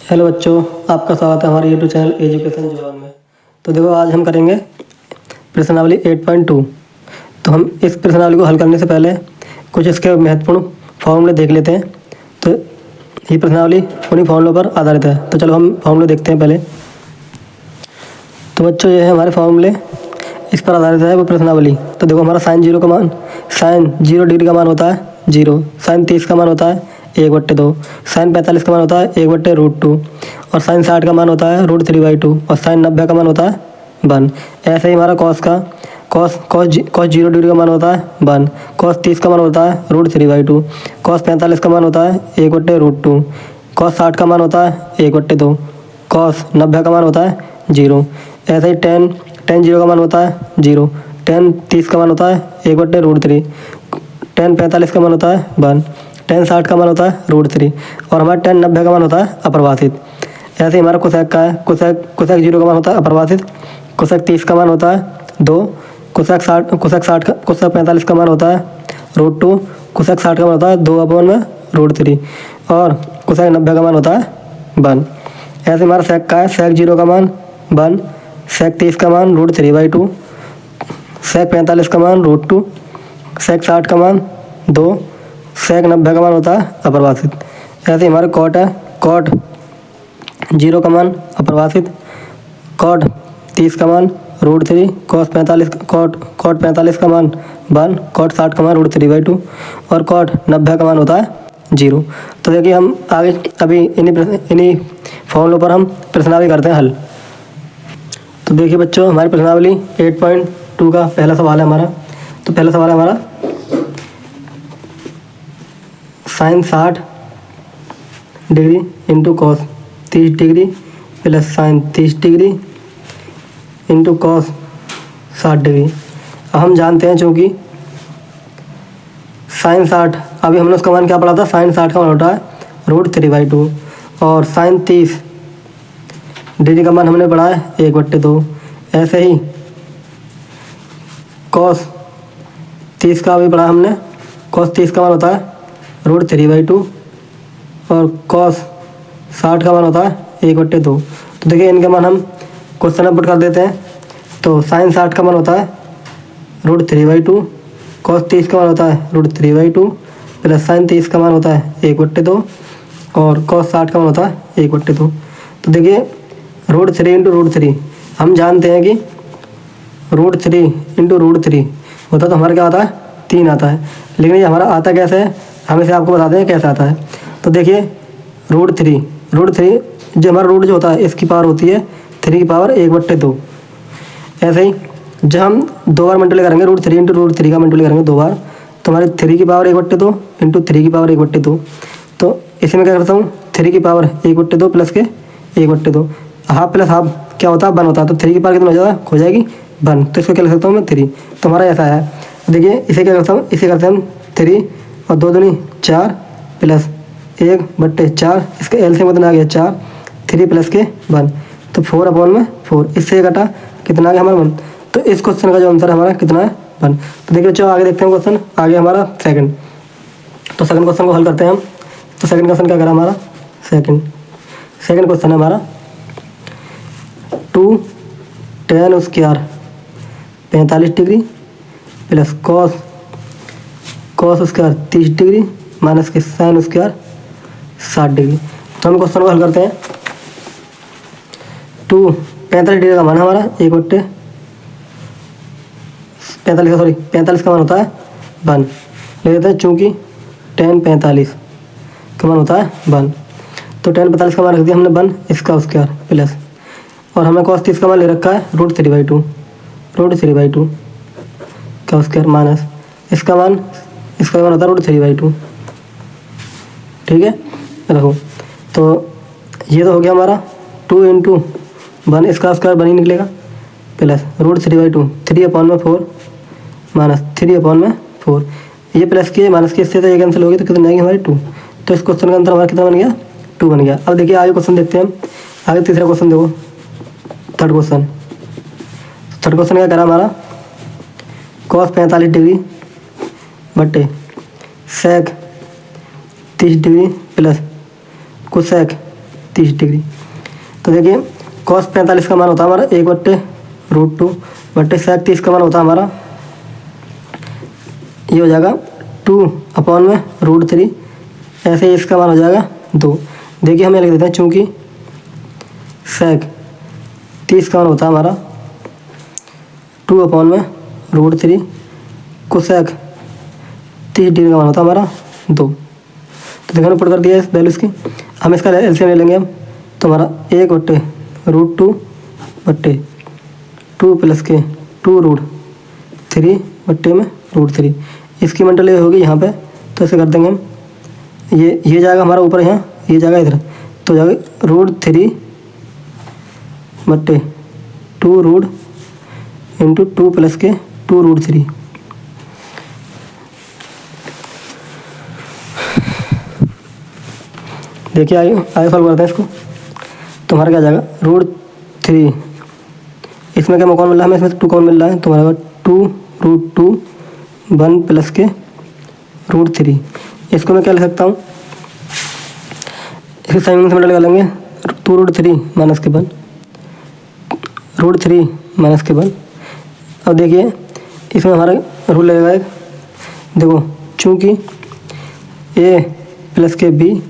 Hello बच्चों, आपका स्वागत है हमारे यूट्यूब चैनल एजुकेशन जोन में। तो देखो, आज हम करेंगे प्रश्नावली 8.2। तो हम इस प्रश्नावली को हल करने से पहले कुछ इसके महत्वपूर्ण फॉर्मूले देख लेते हैं। तो ये प्रश्नावली उन्हीं फॉर्मूलों पर आधारित है। तो चलो हम फॉर्मूले देखते हैं पहले। तो बच्चों, ये है हमारे फॉर्मूले, इस पर आधारित है वो प्रश्नावली। तो देखो, हमारा साइन 0 का मान, साइन 0 डिग्री का मान होता है 0, साइन 30 का मान होता है 1/2, साइन 45 का मान होता है 1/√2, और साइन 60 का मान होता है √3/2, और साइन 90 का मान होता है 1। ऐसे ही हमारा कॉस 0 डिग्री का मान होता है 1, कॉस 30 का मान होता है √3/2, कॉस 45 का मान होता है 1/√2, कॉस 60 का मान होता है 1/2, कॉस 90 का मान होता है 0। ऐसे ही टेन 0 का मान होता है 0, टेन 30 का मान होता है 1/√3, टेन 45 का मान होता है 1, टेन 60 का मान होता है √3, और हमारा टेन 90 का मान होता है अपरिभाषित। ऐसे ही हमारा कोसेक का है, कोसेक 0 का मान होता है अपरिभाषित, कोसेक 30 का मान होता है 2, कोसेक 45 का मान होता है √2, कोसेक 60 का मान होता है 2/√3, और कोसेक 90 का मान होता है 1। ऐसे हमारा सेक का है, सेक 0 का मान 1, सेक 30 का मान √3/2, सेक 45 का मान √2, सेक 60 का मान 2, सेक 90 का मान होता है अपरिभाषित। ऐसे ही हमारे कॉट है, कॉट 0 का मान अपरिभाषित, कॉट 30 का मान √3, कॉट 45 का मान 1, कॉट 60 का मान √3/2, और कॉट 90 का मान होता है 0। तो देखिए, हम आगे अभी इन्हीं फॉर्मूलों पर हम प्रश्नावली करते हैं हल। तो देखिए बच्चों, हमारी प्रश्नावली 8.2 का पहला सवाल है हमारा। तो पहला सवाल है हमारा, sine 60 degree into cos 30 degree plus sine 30 degree into cos 60 degree. अब हम जानते हैं, चूँकि साइन 60, अभी हमने उसका मान क्या पढ़ा था, साइन 60 का मान होता है √3/2, और साइन 30 डिग्री का मान हमने पढ़ा है 1/2। ऐसे ही कॉस 30 का भी पढ़ा हमने, कॉस 30 का मान होता है √3/2, और कॉस 60 का मान होता है 1/2। तो देखिए, इनके मान हम क्वेश्चन में पुट कर देते हैं। तो साइन 60 का मान होता है √3/2, कॉस 30 का मान होता है √3/2, प्लस साइन 30 का मान होता है 1/2, और कॉस 60 का मान होता है 1/2। तो देखिए, √3 इंटू √3, हम जानते हैं कि √3 इंटू √3 होता तो हमारा क्या आता है, 3 आता है। लेकिन ये हमारा आता कैसे है, हम इसे आपको बता दें कैसे आता है। तो देखिए, √3 जो हमारा रूट जो होता है, इसकी पावर होती है 3 की पावर 1/2। ऐसे ही जब हम 2 बार मल्टीप्लाई करेंगे, √3 इंटू √3 का मल्टीप्लाई करेंगे 2 बार, तो हमारे 3 की पावर 1/2 इंटू 3 की पावर 1/2। तो इसी में क्या करता हूँ, 3 की पावर 1/2 प्लस के 1/2, हाफ प्लस हाफ क्या होता है, 1 होता है। तो 3 की पावर कितना हो जाएगी 1। तो इसको क्या लिख सकता हूँ मैं, 3। तो हमारा ऐसा है। देखिए, इसे क्या करता हूँ, इसे करते हैं हम 3 और 2 दूनी 4 प्लस 1/4, इसका एलसीएम कितना आ गया 4, 3 प्लस के 1, तो 4/4। इससे कटा कितना आ गया हमारा 1। तो इस क्वेश्चन का जो आंसर हमारा कितना है 1। तो देखिए बच्चों, आगे देखते हैं क्वेश्चन, आगे हमारा सेकंड। तो सेकंड क्वेश्चन को हल करते हैं हम। तो सेकंड क्वेश्चन क्या करा हमारा, सेकंड क्वेश्चन है हमारा 2 tan² 45 डिग्री प्लस कॉस² 30 डिग्री माइनस के sin² 60 डिग्री। तो हम क्वेश्चन को हल करते हैं। 45 डिग्री का मान हमारा 45 का मान होता है 1 ले लेते हैं, चूँकि tan 45 का मान होता है 1। तो tan 45 का मान रख दिया हमने 1, इसका स्क्वायर प्लस, और हमने cos 30 का मान ले रखा है √3/2 का स्क्वायर माइनस इसका मान होता है √3/2। ठीक है, रखो। तो ये तो हो गया हमारा 2 इंटू 1, इसका स्क्वायर 1 ही निकलेगा, प्लस √3/2, 3/4 माइनस 3/4। ये प्लस की माइनस की, इससे तो ये कैंसिल होगी, तो कितनी आएगी हमारी 2। तो इस क्वेश्चन का आंसर हमारा कितना बन गया, 2 बन गया। अब देखिए आगे क्वेश्चन देखते हैं हम। आगे तीसरा क्वेश्चन देखो, थर्ड क्वेश्चन क्या करा हमारा, cos 45 डिग्री बटे सेक 30 डिग्री प्लस कोसेक 30 डिग्री। तो देखिए cos 45 का मान होता है हमारा 1/√2 बट्टे sec 30 का मान होता है हमारा, ये हो जाएगा 2/√3, ऐसे ही इसका मान हो जाएगा 2। देखिए हम ये लिख देते हैं, चूँकि sec 30 का मान होता है हमारा 2/√3, cosec 30 डिग्री का मान होता है हमारा 2। तो देखो पुट कर दिया इस वैल्यू इसकी। हम इसका एलसीएम ले लेंगे हम, तो हमारा 1/√2 बट्टे 2 प्लस के 2√3 बट्टे में √3, इसकी मंडल ये होगी यहाँ पे, तो ऐसे कर देंगे हम, ये जाएगा हमारा ऊपर, यहाँ ये जाएगा इधर, तो जाएगा √3 बट्टे 2 इंटू 2 प्लस के 2√3। देखिए आगे सॉल्व करते हैं इसको। तो हमारा क्या जाएगा √3, इसमें क्या कौन मिल रहा है हमें, इसमें 2 कौन मिल रहा है, तो हमारा 2√2 1 प्लस के √3। इसको मैं क्या लिख सकता हूँ, इसके साइन से मल्टीप्लाई कर लेंगे, 2√3 माइनस के 1, √3 माइनस के 1। अब देखिए इसमें हमारा रूल लगेगा एक, देखो चूँकि a प्लस के b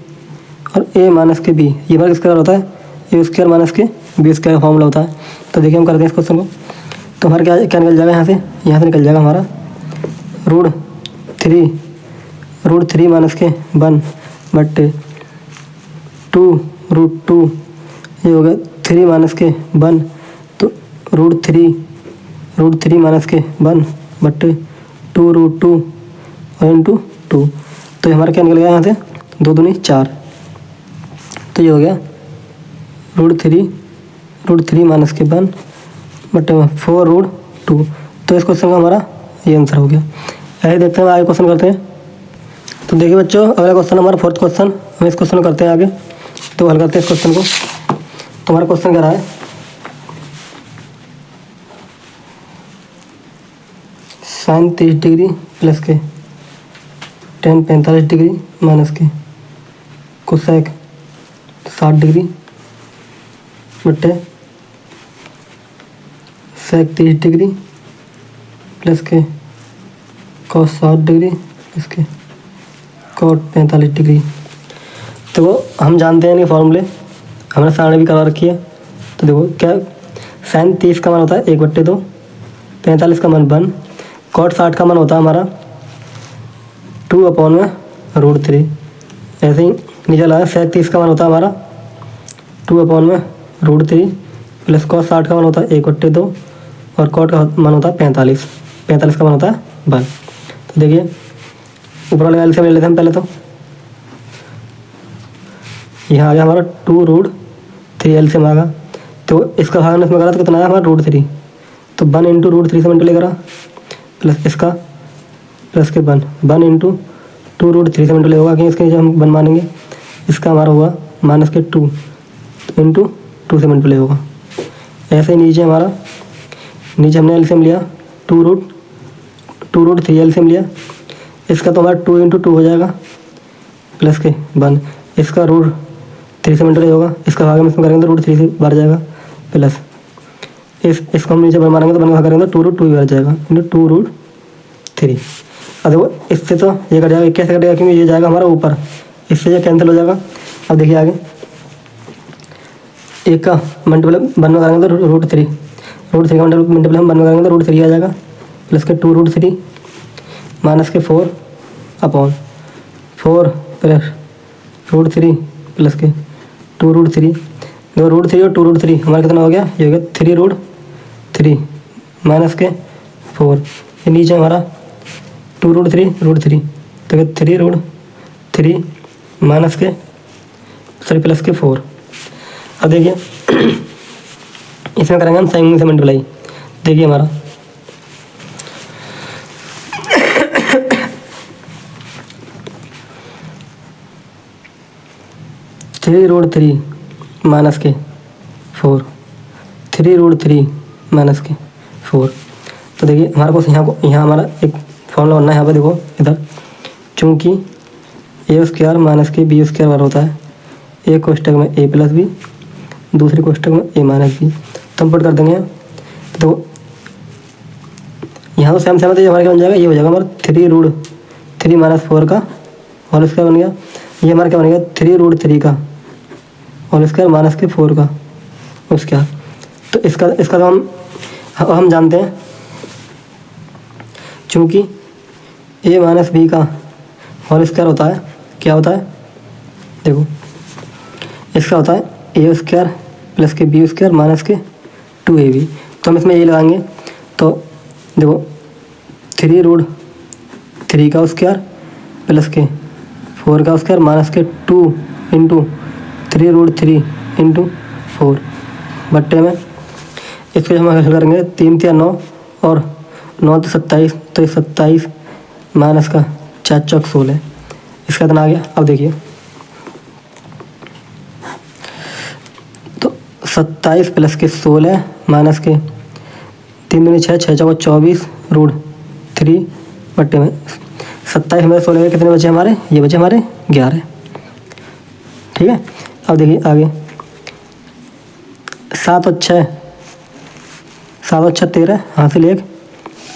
और a माइनस के b, ये हमारा किसका होता है, a² माइनस के b² का फॉर्मूला होता है। तो देखिए हम करते हैं इस क्वेश्चन को। तो हमारा क्या निकल जाएगा, यहाँ से निकल जाएगा हमारा √3 माइनस के 1 बट्टे 2√2, ये हो गया 3 माइनस के 1, तो √3 माइनस के 1 बट्टे 2√2 और इंटू 2। तो हमारा क्या निकल गया यहाँ से, 2 दूनी 4, तो ये हो गया √3 माइनस के 1 बट्टे में 4√2। तो इस क्वेश्चन का हमारा ये आंसर हो गया। ऐसे देखते हैं आगे क्वेश्चन करते हैं। तो देखिए बच्चों, अगला क्वेश्चन हमारा 4th क्वेश्चन, हम इस क्वेश्चन को करते हैं आगे। तो हल करते हैं इस क्वेश्चन को। तो हमारा क्वेश्चन क्या रहा है, sin 30 डिग्री प्लस के tan 45 डिग्री माइनस के कोसेक 60 डिग्री बट्टे सेक 30 डिग्री प्लस के cos 60 डिग्री प्लस के cot 45 डिग्री। तो वो हम जानते हैं कि फॉर्मूले हमने सामने भी करा रखी है। तो देखो क्या, sin 30 का मान होता है 1/2, 45 का मान 1, cot 60 का मान होता है हमारा 2/√3। ऐसे ही नीचे लाया, sec 30 का मान होता है हमारा 2/√3 प्लस cos 60 का मान होता है 1/2 और cot का मान होता है 45 का मान होता है 1। तो देखिए ऊपर वाले एलसीएम ले लेते हैं हम पहले। तो यहाँ आ गया हमारा 2√3 एलसीएम आ गया। तो इसका भाग इसमें करा तो कितना आया हमारा √3, तो 1 इंटू √3 से मल्टीप्लाई करा प्लस इसका प्लस के 1 इंटू 2√3 से मल्टीप्लाई होगा, कि इसके नीचे हम 1 मानेंगे, इसका हमारा हुआ माइनस के 2 इंटू 2 से मल्टीप्लाई होगा। ऐसे ही नीचे हमने एलसीएम लिया 2√3 एलसीएम लिया, इसका तो हमारा 2 इंटू 2 हो जाएगा प्लस के 1, इसका √3 से मल्टीप्लाई होगा, इसका भाग हम इसमें करेंगे तो √3 से बढ़ जाएगा प्लस इसको हम नीचे मारेंगे तो 1 का करेंगे तो 2√2 बढ़ जाएगा इंटू 2√3। अब देखो इससे तो ये कट जाएगा, कैसे कटेगा, क्योंकि ये जाएगा हमारा ऊपर, इससे ये कैंसिल हो जाएगा। अब देखिए आगे, एक का मल्टीप्लाई 1 में करेंगे तो √3 का मल्टीप्लाई हम 1 में करेंगे तो √3 आ जाएगा प्लस के 2√3 माइनस के 4/4 प्लस √3 प्लस के 2√3। देखो √3 और 2√3 हमारा कितना हो गया, ये हो गया 3√3 माइनस के 4। ये नीचे हमारा 2√3 तो 3√3 माइनस के प्लस के 4। अब देखिए इसमें करेंगे हम साइन से मल्टीप्लाई। देखिए हमारा (3√3 माइनस के 4) 3√3 माइनस के 4। तो देखिए हमारे पास यहाँ हमारा एक फॉर्मूला बनना है। यहाँ पे देखो इधर, चूँकि a² माइनस के b² बराबर होता है एक कोष्टक में ए प्लस बी, दूसरे कोष्टक में ए माइनस बी। तो हम पुट कर देंगे। तो यहाँ तो सेम सेम है, तो ये हमारा क्या बन जाएगा, ये हो जाएगा हमारा 3√3 माइनस 4 का होल स्क्वायर बन गया। ये हमारा क्या बनेगा 3√3 का होल स्क्वायर माइनस के 4 का उसके बाद। तो इसका तो हम जानते हैं, चूँकि ए माइनस बी का होल स्क्वायर होता है, क्या होता है देखो, इसका होता है ए स्क्वायर प्लस के बी स्क्वायर माइनस के 2ab। तो हम इसमें ये लगाएंगे। तो देखो 3√3 का स्क्वायर प्लस के 4 का स्क्वायर माइनस के 2 इंटू 3√3 इंटू 4 बट्टे में इसको हम हल करेंगे। 3 × 9 और 9 × 27, तो 27 माइनस का 4 × 16, इसका इतना आ गया। अब देखिए तो 27 प्लस के 16 माइनस के 3 दूनी 6, 6 × 24√3 बट्टे में 27 में 16 में कितने बचे हमारे, ये बचे हमारे 11। ठीक है। अब देखिए आगे 7 और 6 13 हासिल 1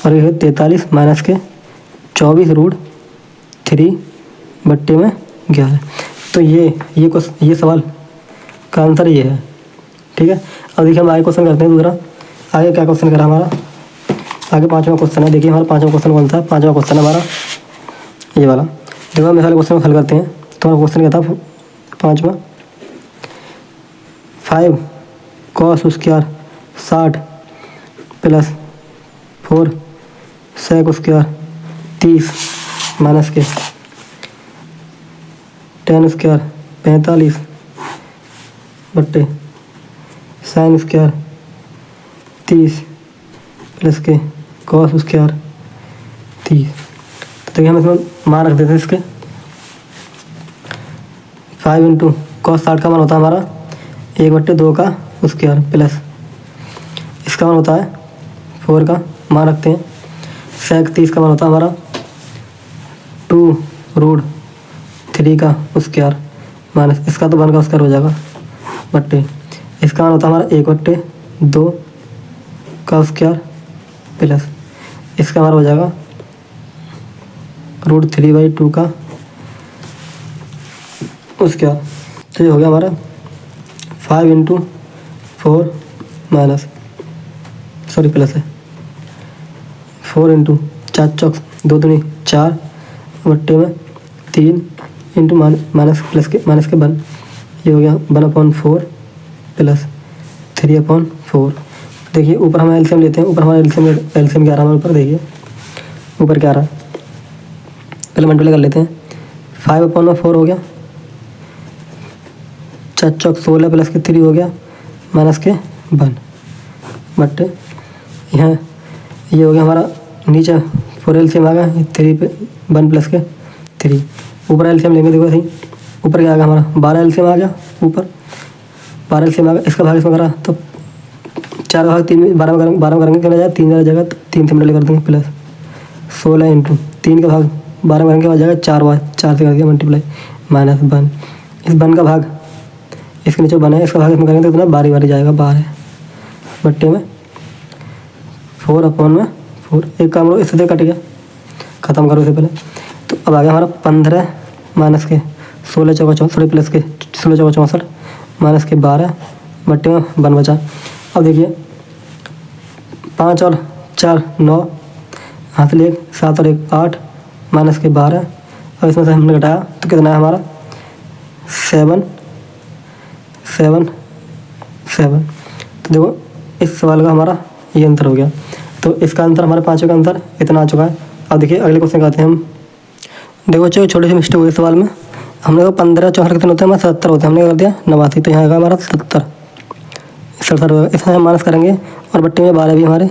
और ये 43 माइनस के 24√3 बट्टे में 11। तो ये सवाल का आंसर ये है। ठीक है। अब देखिए हम आगे क्वेश्चन करते हैं दूसरा। आगे क्या क्वेश्चन करा हमारा, आगे 5वां क्वेश्चन है। देखिए हमारा 5वां क्वेश्चन कौन सा है, 5वां क्वेश्चन है हमारा ये वाला। देखो हम इस वाले क्वेश्चन को हल करते हैं। तो हमारा क्वेश्चन क्या था 5वां, 5 cos square 60 plus 4 sec square 30 minus के 10 स्क्वायर 45 बट्टे sin स्क्वायर 30 प्लस के cos स्क्वायर 30। तो देखिए हम इसमें मान रख देते हैं इसके। 5 इंटू cos 60 का मान होता है हमारा 1/2 का स्क्वायर प्लस इसका मान होता है 4 का मान रखते हैं। sec 30 का मान होता है हमारा 2√3 का स्क्वायर माइनस इसका तो 1 का स्क्वायर हो जाएगा बट्टे इसका मान होता है हमारा 1/2 का स्क्वायर प्लस इसका हमारा हो जाएगा √3/2 का स्क्वायर। तो ये हो गया हमारा 5 इंटू 4 माइनस प्लस है 4 इंटू 4 चौक 2 दूनी 4 बट्टे में 3 इंटू माइनस के 1। ये हो गया 1/4 प्लस 3/4। देखिए ऊपर हम एलसीएम लेते हैं। ऊपर हमारा एलसीएम क्या आ रहा है, ऊपर देखिए ऊपर क्या आ रहा है, पहले मल्टीप्लाई कर लेते हैं। 5/4 हो गया, 4 चौक 16 प्लस के 3 हो गया माइनस के 1 बट यहाँ ये हो गया हमारा नीचे 4 एलसीएम आ गया 3 पे 1 प्लस के 3। ऊपर एलसीएम लेंगे, देखो सही ऊपर क्या आ गया हमारा 12 एलसीएम आ गया, ऊपर 12 एलसीएम आ गया। इसका भाग इसमें करा तो 4 भाग 3 में 12 में करेंगे कितना जाएगा 3 ज़्यादा जगह तो 3 से मल्टीप्लाई कर देंगे प्लस 16 इंटू 3 का भाग 12 में करेंगे आ जाएगा 4 से कर दिया मल्टीप्लाई माइनस 1। इस 1 का भाग इसके नीचे 1 है, इसका भाग इसमें करेंगे तो इतना 12 जाएगा 12 बट्टे में 4/4। एक काम करो इससे तो कट गया, ख़त्म करो इससे पहले। तो अब आ गया हमारा 15 माइनस के 16 चौका 64 प्लस के 16 चौका 64 माइनस के 12 बट्टे में 1 बचा। अब देखिए 5 और 4 9 हाथ ले 7 और 1 8 माइनस के 12 और इसमें से हमने घटाया तो कितना है हमारा 7। तो देखो इस सवाल का हमारा ये आंसर हो गया। तो इसका आंसर हमारे 5 का आंसर इतना आ चुका है। अब देखिए अगले क्वेश्चन का आते हैं हम। देखो बच्चों छोटी सी मिस्टेक हुई सवाल में, हमने कहा 15 64 कितने होते हैं हमारे 70 होते हैं, हमने कर दिया 89। तो यहाँ का हमारा 70 होगा, इसमें हम माइनस करेंगे और बट्टे में 12 भी हमारे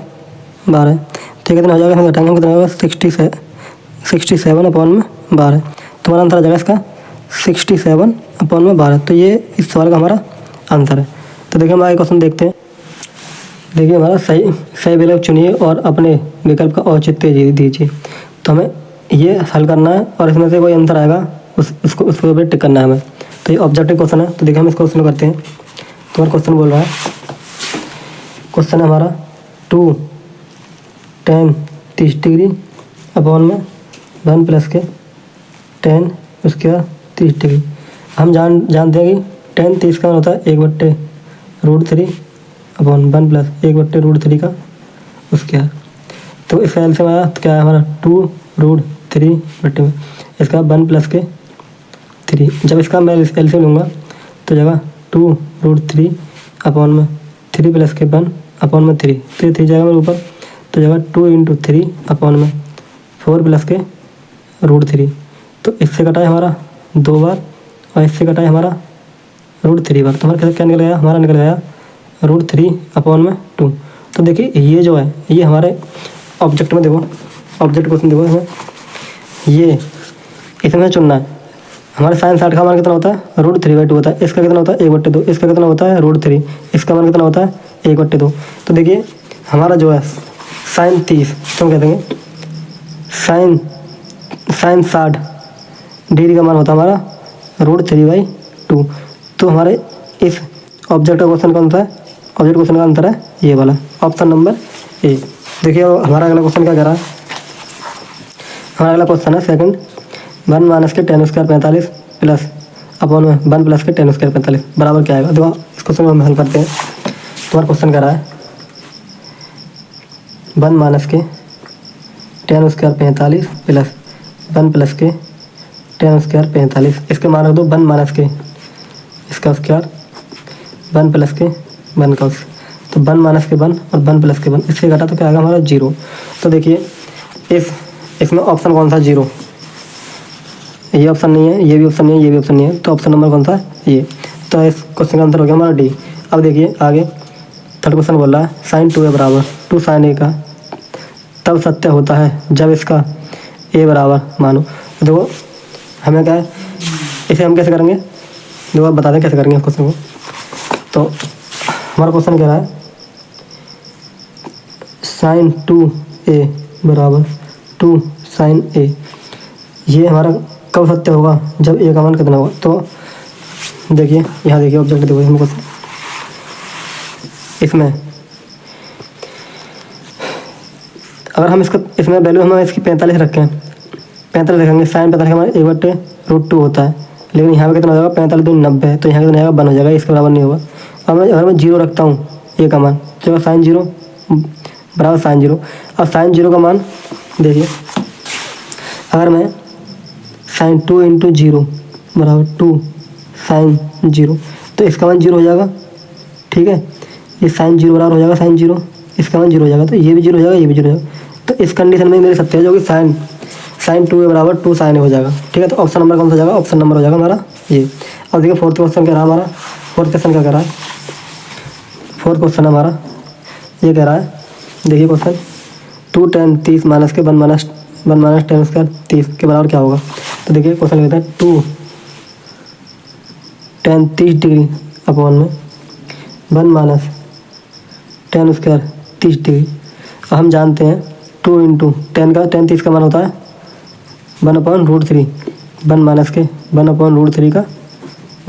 12। तो कितना हो जाएगा, हम घटाएंगे कितना होगा 67/12। तो हमारा आंसर आ जाएगा इसका 67/12। तो ये इस सवाल का हमारा आंसर है। तो देखिए हम आगे क्वेश्चन देखते हैं। देखिए हमारा सही विकल्प चुनिए और अपने विकल्प का औचित्य दीजिए। तो हमें ये हल करना है और इसमें से कोई आंसर आएगा उसको ऊपर टिक करना है हमें। तो ये ऑब्जेक्टिव क्वेश्चन है। तो देखिए हम इस क्वेश्चन को करते हैं। तो हमारा क्वेश्चन बोल रहा है, क्वेश्चन है हमारा 2 tan 30 डिग्री अपॉन में 1 प्लस के tan उसके बाद 30 डिग्री। हम जानते हैं कि tan 30 का मान होता है 1/√3 अपॉन 1 प्लस 1/√3 का उसके बाद। तो इसका एलसीएम आया तो क्या है हमारा 2√3 बट्टे में इसका 1 प्लस के 3। जब इसका मैं एलसीएम लूँगा तो जगह 2√3 अपॉन में 3 प्लस के 1 अपॉन में 3, तो ये 3 जाएगा मेरे ऊपर। तो जगह 2 × 3 अपॉन में 4 प्लस के √3। तो इससे कटा है हमारा 2 बार और इससे कटा है हमारा √3 बार। तो हमारा क्या निकल गया, हमारा निकल गया √3 अपॉन में 2। तो देखिए ये जो है ये हमारे ऑब्जेक्ट में देखो, ऑब्जेक्ट क्वेश्चन देखो हमें ये इसमें चुनना है। हमारे sin 60 का मान कितना होता है, √3/2 होता है। इसका कितना होता है 1/2, इसका कितना होता है √3, इसका मान कितना होता है 1/2। तो देखिए हमारा जो है sin 30 तो हम कह देंगे sin 60 डिग्री का मान होता है हमारा √3/2। तो हमारे इस ऑब्जेक्ट का क्वेश्चन कौन सा है, ऑब्जेक्ट क्वेश्चन का आंसर है ये वाला ऑप्शन नंबर ए। देखिए हमारा अगला क्वेश्चन क्या कह रहा है, हमारा अगला क्वेश्चन है सेकंड 1 माइनस के tan² 45 प्लस अपॉन में 1 प्लस के tan² 45 बराबर क्या आएगा। देखो इस क्वेश्चन को हम हल करते हैं। तुम्हारा क्वेश्चन कह रहा है 1 माइनस के tan² 45 प्लस 1 प्लस के tan² 45। इसके मान रख दो 1 माइनस के इसका स्क्वायर 1 प्लस के 1 का। तो 1 माइनस के 1 और 1 प्लस के 1 इससे घटा तो क्या आएगा हमारा 0। तो देखिए इसमें ऑप्शन कौन सा 0, ये ऑप्शन नहीं है, ये भी ऑप्शन नहीं है, ये भी ऑप्शन नहीं है। तो ऑप्शन नंबर कौन सा है ये। तो इस क्वेश्चन का आंसर हो गया हमारा डी। अब देखिए आगे थर्ड क्वेश्चन बोल रहा है sin 2a बराबर 2 sin a का तब सत्य होता है जब इसका a बराबर मानो। देखो हमें क्या है, इसे हम कैसे करेंगे, देखो आप बता दें कैसे करेंगे इस क्वेश्चन को। तो हमारा क्वेश्चन कह रहा है sin 2a बराबर 2 sin a, ये हमारा कब सत्य होगा जब a का मान कितना होगा। तो देखिए यहाँ देखिए ऑब्जेक्ट देखो इसमें क्वेश्चन, इसमें अगर हम इसमें वैल्यू हम इसकी 45 रखें, 45 रखेंगे sin 45 हमारा 1/√2 होता है। लेकिन यहाँ पे कितना हो जाएगा 45 दूनी 90, तो यहाँ कितना आएगा 1 हो जाएगा, इसके बराबर नहीं होगा। अब अगर मैं 0 रखता हूँ a का मान तो sin 0 बराबर sin 0। अब sin 0 का मान देखिए अगर मैं sin 2 × 0 बराबर 2 sin 0 तो इसका मान 0 हो जाएगा, ठीक है। ये sin 0 बराबर हो जाएगा sin 0, इसका मान 0 हो जाएगा, तो ये भी 0 हो जाएगा, ये भी 0 हो जाएगा। तो इस कंडीशन में मेरे सत्य है जो कि sin 2a बराबर 2 sin a हो जाएगा, ठीक है। तो ऑप्शन नंबर कौन सा हो जाएगा, ऑप्शन नंबर हो जाएगा हमारा ये। अब देखिए फोर्थ क्वेश्चन कह रहा है हमारा, फोर्थ क्वेश्चन क्या कह रहा है, फोर्थ क्वेश्चन हमारा ये कह रहा है देखिए क्वेश्चन 2 tan 30 माइनस के 1 माइनस tan² 30 के बराबर क्या होगा। तो देखिए क्वेश्चन कहता है 2 tan 30 डिग्री अपॉन में 1 माइनस tan² 30 डिग्री। हम जानते हैं 2 × tan 30 का मान होता है 1/√3, 1 माइनस के 1/√3 का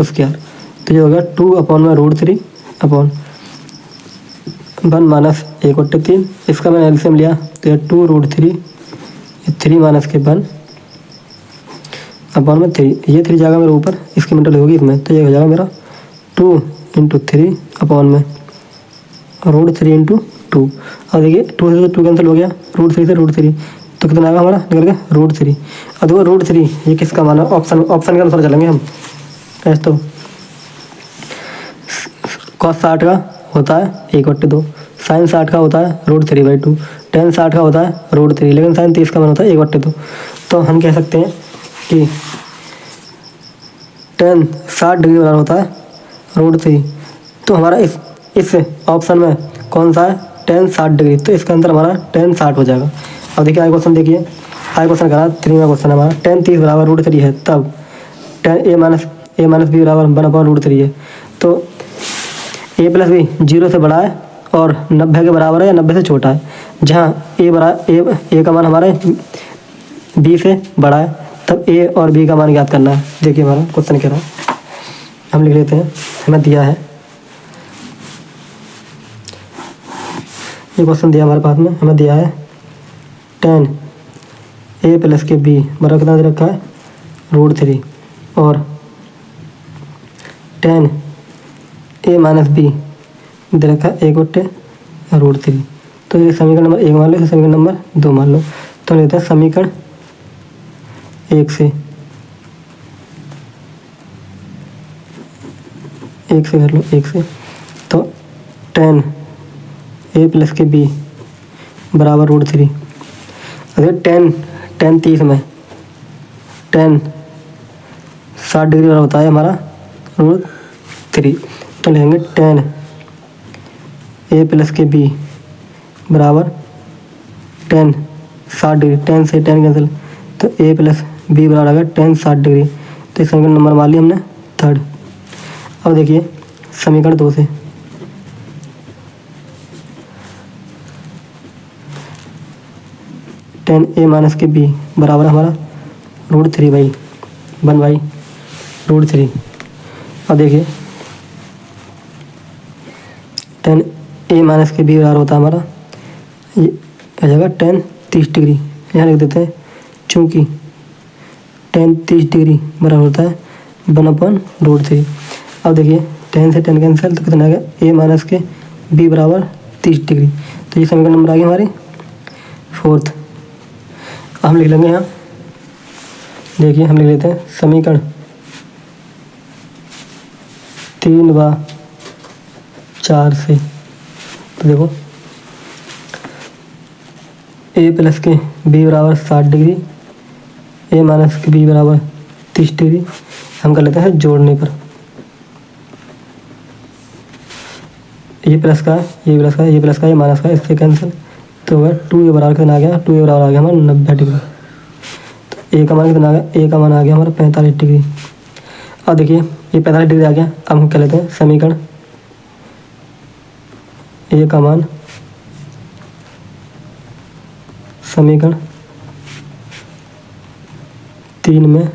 स्क्वायर। तो ये हो गया 2/√3 अपॉन 1 माइनस 1/3। इसका मैंने एलसीएम लिया तो ये 2√3, 3 माइनस के 1 अपॉन में 3, ये 3 जाएगा मेरे ऊपर, इसकी मिनटल होगी इसमें, तो ये हो जाएगा मेरा 2 × 3 अपॉन में √3 × 2। और देखिए 2 से 2 कैंसिल हो गया, √3 से √3, तो कितना आएगा हमारा निकल गया √3। और देखो √3 ये किसका मान है, ऑप्शन के अनुसार चलेंगे हम। ऐसे तो cos 60 का होता है 1/2, sin 60 का होता है √3/2, tan 60 का होता है √3, लेकिन sin 30 का मान होता है 1/2। तो हम कह सकते हैं कि tan 60 डिग्री बराबर होता है √3। तो हमारा इस ऑप्शन में कौन सा है tan 60 डिग्री, तो इसका आंसर हमारा tan 60 हो जाएगा। अब देखिए आगे क्वेश्चन देखिए, आगे क्वेश्चन करा 3वां क्वेश्चन हमारा tan 30 बराबर √3 है तब tan a माइनस b बराबर 1/√3 है। तो a प्लस बी 0 से बड़ा है और 90 के बराबर है या 90 से छोटा है। जहाँ a का मान हमारे b से बड़ा है तब a और b का मान ज्ञात करना है। देखिए हमारा क्वेश्चन कह रहा है हम लिख लेते हैं, हमें दिया है ये क्वेश्चन दिया हमारे पास में, हमें दिया है 10 a प्लस के b बराबर कितना दे रखा है √3 और 10 a माइनस b दे रखा है 1/√3। तो ये समीकरण नंबर 1 मान लो, समीकरण नंबर 2 मान लो। तो लेते हैं समीकरण 1 से कर लो, 1 से। तो 10 a प्लस के b बराबर √3। अगर 10 30 में 10 60 डिग्री वाला होता है हमारा √3। तो लेंगे 10 a प्लस के b बराबर 10 60 डिग्री, 10 से 10 कैंसिल, तो a प्लस b बराबर आ गया 10 60 डिग्री। तो इस समीकरण नंबर मान लिया हमने 3rd। अब देखिए समीकरण 2 से 10 a माइनस के b बराबर हमारा √3 √3। अब देखिए 10 a माइनस के b बराबर होता है हमारा, ये आ जाएगा 10 30 डिग्री, यहाँ लिख देते हैं, चूँकि 10 30 डिग्री बराबर होता है 1/√3। अब देखिए 10 से 10 कैंसिल, तो कितना आ गया a माइनस के b बराबर 30 डिग्री। तो ये समीकरण नंबर आ गया हमारी 4th। हम लिख लेंगे यहाँ, देखिए हम लिख लेते हैं समीकरण 3 व 4 से। तो देखो a प्लस के b बराबर 60 डिग्री, a माइनस के b बराबर 30 डिग्री। हम कर लेते हैं जोड़ने पर, ये प्लस का ये प्लस का ये प्लस का ये माइनस का, इससे कैंसिल, तो होगा 2a बराबर कितना आ गया, 2a बराबर आ गया हमारा 90 डिग्री। तो a का मान कितना आ गया, a का मान आ गया हमारा 45 डिग्री। अब देखिए ये 45 डिग्री आ गया। अब हम कह लेते हैं समीकरण a का मान समीकरण 3 में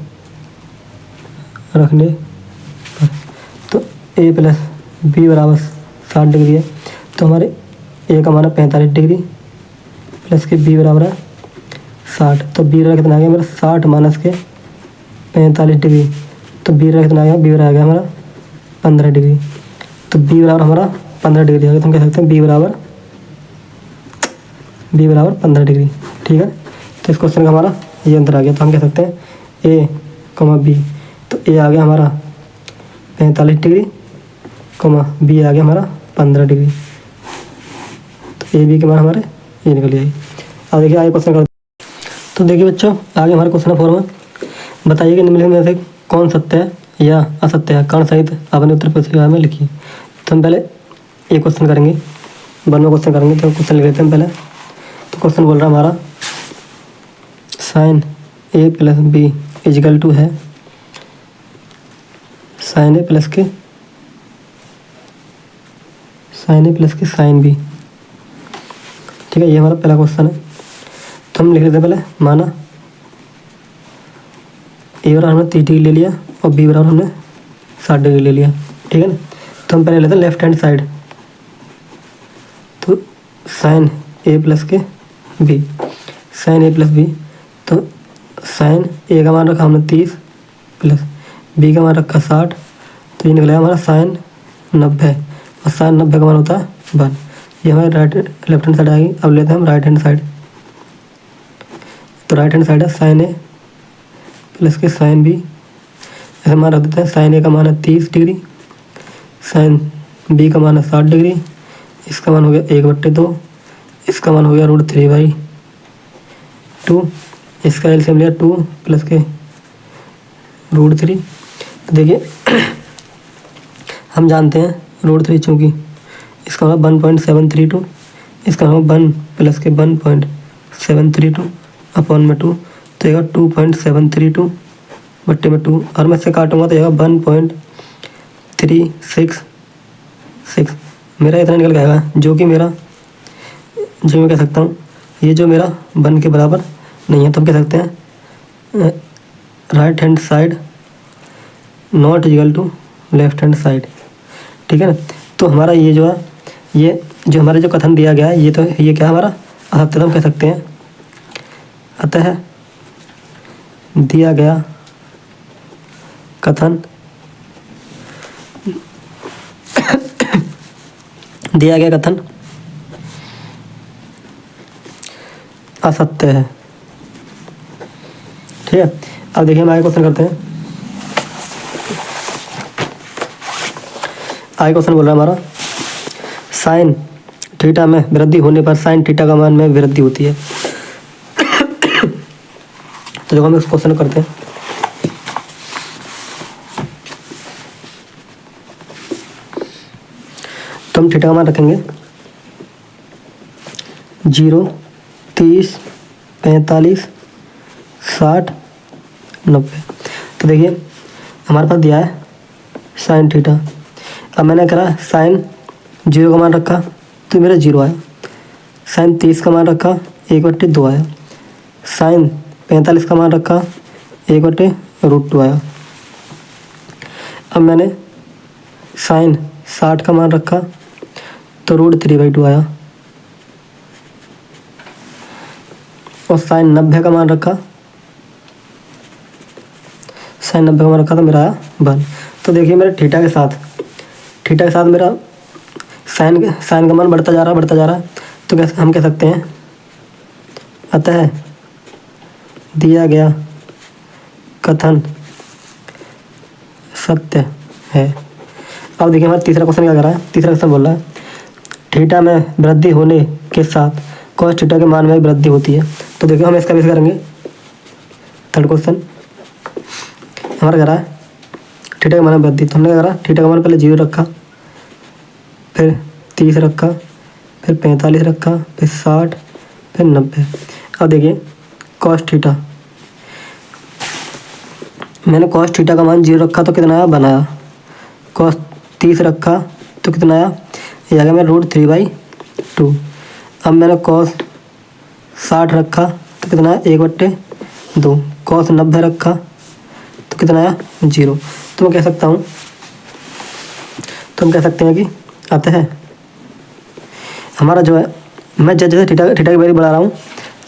रखने पर, तो a प्लस b बराबर 60 डिग्री है, तो हमारे a का मान है 45 डिग्री प्लस के b बराबर है 60। तो b बराबर कितना आ गया हमारा 60 माइनस के 45 डिग्री, तो b बराबर कितना आ गया, b बराबर आ गया हमारा 15 डिग्री। तो b बराबर हमारा 15 डिग्री आ गया, तो हम कह सकते हैं b बराबर 15 डिग्री। ठीक है, तो इस क्वेश्चन का हमारा ये आंसर आ गया। तो हम कह सकते हैं a, b, तो a आ गया हमारा 45 डिग्री, b आ गया हमारा 15 डिग्री। तो a b के मान हमारे ये निकल जाएगी। अब देखिए आगे क्वेश्चन कर, तो देखिए बच्चों आगे हमारे क्वेश्चन 4 में बताइए कि निम्नलिखित में से कौन सत्य है या असत्य है, कर्ण सहित अपने उत्तर प्रश्न में लिखिए। तो हम पहले एक क्वेश्चन करेंगे, वन में क्वेश्चन करेंगे। तो क्वेश्चन लिख लेते हैं पहले। तो क्वेश्चन बोल रहा है हमारा sine a plus b equal to है साइन a प्लस के साइन b। ठीक है, ये हमारा पहला क्वेश्चन है। तो हम लिख लेते हैं पहले, माना a बराबर हमने 30 डिग्री ले लिया और b बराबर हमने 60 डिग्री ले लिया। ठीक है ना, तो हम पहले लेते हैं लेफ्ट हैंड साइड। तो साइन a प्लस के b, sine a plus b, तो साइन a का मान रखा हमने 30 प्लस b का मान रखा 60, तो ये निकलेगा हमारा साइन 90 और साइन 90 का मान होता है 1। ये हमारे लेफ्ट हैंड साइड आएगी। अब लेते हैं हम राइट हैंड साइड। तो राइट हैंड साइड है साइन a प्लस के साइन b, ऐसे मान रख देते हैं। साइन a का मान है 30 डिग्री, साइन b का मान है 60 डिग्री, इसका मान हो गया 1/2, इसका मान हो गया √3/2, इसका एलसीएम लिया 2 प्लस के √3। तो देखिए हम जानते हैं √3 चूँकि इसका होगा 1.732, इसका होगा 1 प्लस के 1.732 अपॉन में 2, तो यह 2.732 बट्टे में 2, और मैं इससे काटूंगा तो यह 1.366। मेरा इतना निकल जाएगा, जो मैं कह सकता हूँ ये जो मेरा 1 के बराबर नहीं है। तो हम कह सकते हैं right hand side not equal to left hand side. ठीक है ना। तो हमारा ये जो है, ये जो हमारा जो कथन दिया गया है, ये तो ये क्या हमारा असत्यतम कह सकते हैं। अतः दिया गया कथन दिया गया कथन असत्य है। ठीक है। अब देखिए हम आगे क्वेश्चन करते हैं। आगे क्वेश्चन बोल रहा है हमारा, साइन थीटा में वृद्धि होने पर साइन थीटा का मान में वृद्धि होती है। तो देखो हम इस क्वेश्चन करते हैं। तो हम थीटा का मान रखेंगे 0, 30, 45, 60, 90। तो देखिए हमारे पास दिया है साइन थीटा। अब मैंने करा साइन 0 का मान रखा तो मेरा 0 आया। साइन 30 का मान रखा 1/2 आया। साइन 45 का मान रखा 1/√2 आया। अब मैंने साइन 60 का मान रखा तो √3/2 आया। और साइन 90 का मान रखा, साइन 90 का मान रखा तो मेरा आया 1। तो देखिए मेरे थीटा के साथ मेरा साइन का मान बढ़ता जा रहा है। तो कैसे हम कह सकते हैं, अतः दिया गया कथन सत्य है। अब देखिए हमारा तीसरा क्वेश्चन क्या कर रहा है। तीसरा क्वेश्चन बोल रहा है, थीटा में वृद्धि होने के साथ कॉस थीटा के मान में वृद्धि होती है। तो देखिए हम इसका बेस करेंगे। थर्ड क्वेश्चन हमारा कह रहा है थीटा के मान में वृद्धि। तो हमने क्या करा, थीटा का मान पहले 0 रखा, फिर 30 रखा, फिर 45 रखा, फिर 60, फिर 90। अब देखिए कॉस थीटा, मैंने कॉस थीटा का मान 0 रखा तो कितना आया, बनाया। कॉस 30 रखा तो कितना आया, ये आ गया मेरा √3/2। अब मैंने कॉस 60 रखा तो कितना आया, 1/2। कॉस 90 रखा तो कितना आया, 0। तो मैं कह सकता हूँ, तो हम कह सकते हैं कि अतः हमारा जो है, मैं जैसे थीटा की वैल्यू बढ़ा रहा हूँ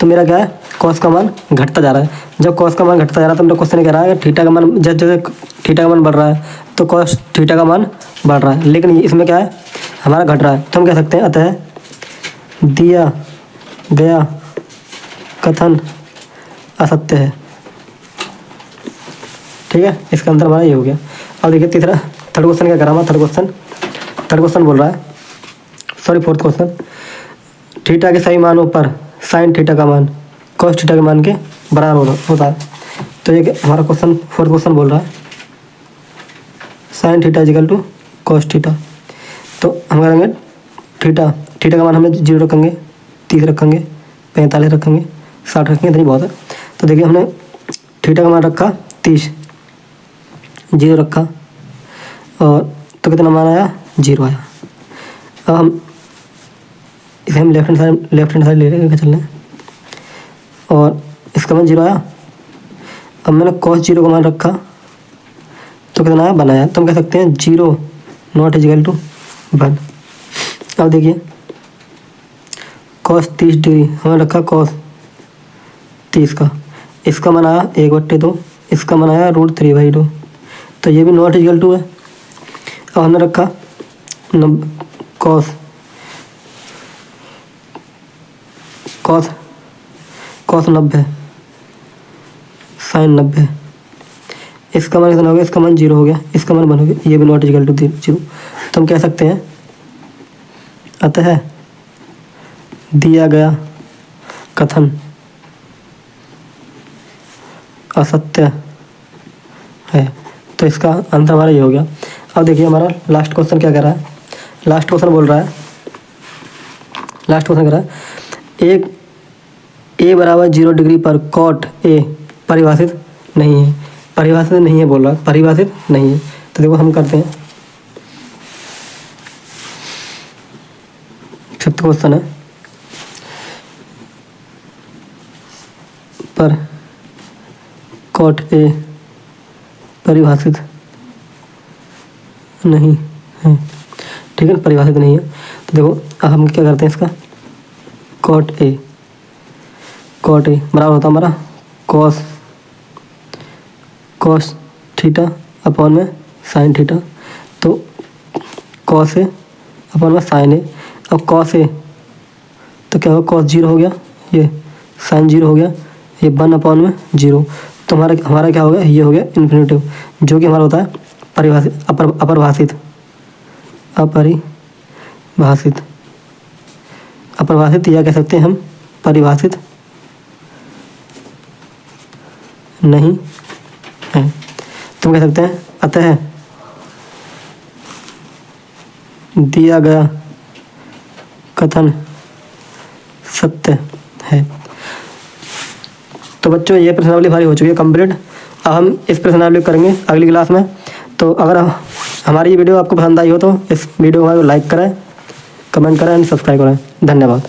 तो मेरा क्या है, कॉस का मान घटता जा रहा है। जब कॉस का मान घटता जा रहा है तो मेरा क्वेश्चन कह रहा है कि थीटा का मान जैसे थीटा का मान बढ़ रहा है तो कॉस थीटा का मान बढ़ रहा है, लेकिन इसमें क्या है, हमारा घट रहा है। तो हम कह सकते हैं अतः दिया गया कथन असत्य है। ठीक है, इसका आंसर हमारा ये हो गया। अब देखिए थर्ड क्वेश्चन क्या करा हमारा। थर्ड क्वेश्चन बोल रहा है, फोर्थ क्वेश्चन, थीटा के सही मानों पर साइन थीटा का मान कॉस थीटा के मान के बराबर होता है। तो ये हमारा फोर्थ क्वेश्चन बोल रहा है sine theta equal to cos theta. तो हम करेंगे थीटा का मान हमें 0 रखेंगे, 30 रखेंगे, 45 रखेंगे, 60 रखेंगे, इतनी बहुत है। तो देखिए हमने थीटा का मान रखा 30, 0 रखा, और तो कितना मान आया, 0 आया। अब हम इसे हम लेफ्ट हैंड साइड ले लेंगे चलने, और इसका मान 0 आया। अब मैंने cos 0 का मान रखा तो कितना आया, बनाया। तो हम कह सकते हैं 0 नॉट इक्वल टू 1। अब देखिए cos 30 डिग्री हमने रखा, cos 30 का, इसका मान आया 1/2, इसका मान आया √3/2। तो ये भी नॉट इक्वल टू है। अब हमने रखा cos 90 साइन 90, इसका मान कितना हो गया, इसका मान 0 हो गया, इसका मान 1 हो गया, ये भी नॉट इक्वल टू 0। तो हम कह सकते हैं अतः दिया गया कथन असत्य है। तो इसका आंसर हमारा ये हो गया। अब देखिए हमारा लास्ट क्वेश्चन क्या कर रहा है। लास्ट क्वेश्चन कह रहा है एक a बराबर 0 डिग्री पर कॉट a परिभाषित नहीं है। परिभाषित नहीं है बोल रहा है, परिभाषित नहीं है। तो देखो हम करते हैं, फिफ्थ क्वेश्चन है, पर कॉट a परिभाषित नहीं है, ठीक है, परिभाषित नहीं है। तो देखो अब हम क्या करते हैं, इसका कॉट ए बराबर होता है हमारा कॉस थीटा अपॉन में साइन थीटा। तो कॉस ए अपॉन में साइन ए। अब कॉस ए तो क्या होगा, कॉस 0 हो गया, ये साइन 0 हो गया, ये 1 अपॉन में 0। तो हमारा क्या हो गया, ये हो गया इन्फिनेटिव, जो कि हमारा होता है अपरिभाषित या कह सकते हैं हम परिभाषित नहीं है। तो हम कह सकते हैं अतः दिया गया कथन सत्य है। तो बच्चों ये प्रश्नावली हमारी हो चुकी है कंप्लीट। अब हम इस प्रश्नावली करेंगे अगली क्लास में। तो अगर हमारी ये वीडियो आपको पसंद आई हो तो इस वीडियो को लाइक करें, कमेंट करें एंड सब्सक्राइब करें। धन्यवाद।